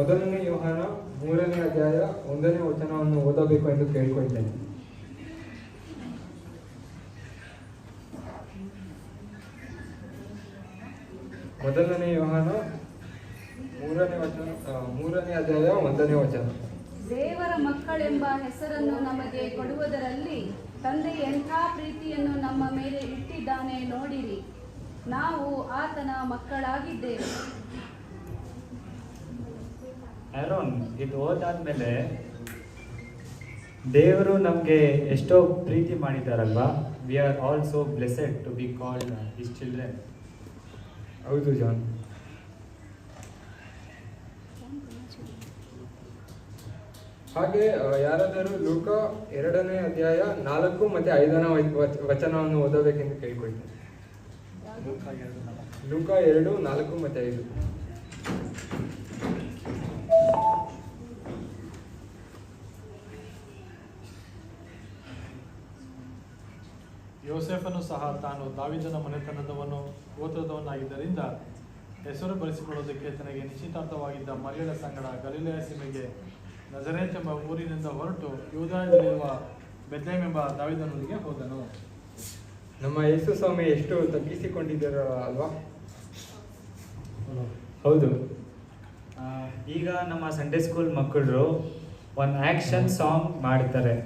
ಮೊದಲನೇ ಯೋಹಾನ 3ನೇ ಅಧ್ಯಾಯ 1ನೇ ವಚನವನ್ನು ಓದಬೇಕು ಎಂದು ಕೇಳಿಕೊಳ್ತೇನೆ. ಮೊದಲನೇ ಯೋಹಾನ 3ನೇ ಅಧ್ಯಾಯ 1ನೇ ವಚನ. ದೇವರ ಮಕ್ಕಳೆಂಬ ಹೆಸರನ್ನು ನಮಗೆ ಕೊಡುವುದರಲ್ಲಿ ತಂದೆ ಎಂಥ ಪ್ರೀತಿಯನ್ನು ನಮ್ಮ ಮೇಲೆ ಇಟ್ಟಿದ್ದಾನೆ ನೋಡಿರಿ, ನಾವು ಆತನ ಮಕ್ಕಳಾಗಿದ್ದೇವೆ. ಆರೋನ್, ಇದು ಓದಾದ್ಮೇಲೆ ದೇವರು ನಮಗೆ ಎಷ್ಟೋ ಪ್ರೀತಿ ಮಾಡಿದ್ದಾರಲ್ವಾ. We are also blessed to be called his children. ಹೌದು ಜಾನ್. ಹಾಗೆ ಯಾರಾದರೂ ಲೂಕ 2ನೇ ಅಧ್ಯಾಯ 4 ಮತ್ತು 5ನೇ ವಚನವನ್ನು ಓದಬೇಕೆಂದು ಕೇಳಿಕೊಳ್ತೇನೆ. ಲೂಕ 2, 4 ಮತ್ತು 5. ಯೋಸೇಫನು ಸಹ ತಾನು ದಾವೀದನ ಮನೆತನದವನು ಗೋತ್ರದವನಾಗಿದ್ದರಿಂದ ಹೆಸರು ಬಳಸಿಕೊಳ್ಳುವುದಕ್ಕೆ ತನಗೆ ನಿಶ್ಚಿತಾರ್ಥವಾಗಿದ್ದ ಮರಿಯಳ ಸಂಗಡ ಗಲಿಲಾಯ ಸೀಮೆಗೆ ನಜರೇತ್ ಎಂಬ ಊರಿನಿಂದ ಹೊರಟು ಯೂದಾಯದಲ್ಲಿರುವ ಬೆತ್ಲೆಹೇಮ್ ಎಂಬ ದಾವೀದನೂರಿಗೆ ಹೋದನು. ನಮ್ಮ ಯೇಸು ಸ್ವಾಮಿ ಎಷ್ಟು ತಗ್ಗಿಸಿಕೊಂಡಿದ್ದಾರ ಅಲ್ವಾ? ಹೌದು. ಈಗ ನಮ್ಮ ಸಂಡೇ ಸ್ಕೂಲ್ ಮಕ್ಕಳು ಒಂದು ಆ್ಯಕ್ಷನ್ ಸಾಂಗ್ ಮಾಡ್ತಾರೆ.